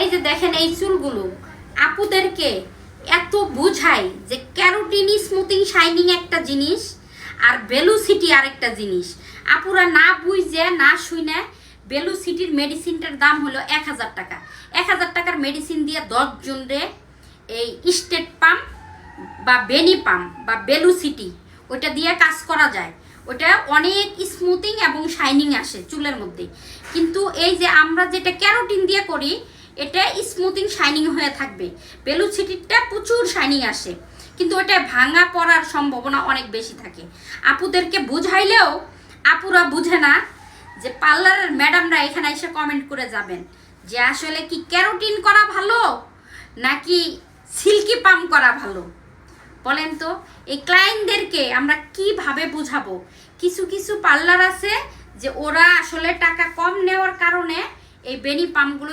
এই যে দেখেন এই চুলগুলো আপুদেরকে এত বুঝাই যে ক্যারোটিন স্মুথিং শাইনিং একটা জিনিস আর ভেলোসিটি আরেকটা জিনিস। আপুরা না বুঝে না শুনে ভেলোসিটির মেডিসিনটার দাম হলো 1000 টাকা। 1000 টাকার মেডিসিন দিয়ে 10 জনরে এই স্টেট পাম্প বা বেনি পাম্প বা ভেলোসিটি ওইটা দিয়ে কাজ করা যায়। ওটা অনেক স্মুথিং এবং শাইনিং আসে চুলের মধ্যে। কিন্তু এই যে আমরা যেটা ক্যারোটিন দিয়ে করি এটা স্মুথিং শাইনিং হয়ে থাকবে, ভেলোসিটিটা প্রচুর শাইনিং আসে, কিন্তু ওটা ভাঙা পড়ার সম্ভাবনা অনেক বেশি থাকে। আপুদেরকে বুঝাইলেও আপুরা বুঝে না। যে পার্লারের ম্যাডামরা এখানে এসে কমেন্ট করে যাবেন যে আসলে কি ক্যারোটিন করা ভালো নাকি সিল্কি পাম্প করা ভালো, বলেন তো। এই ক্লায়েন্টদেরকে আমরা কিভাবে বুঝাবো? কিছু কিছু পার্লার আছে যে ওরা আসলে টাকা কম নেওয়ার কারণে এই বেনি পাম্পগুলো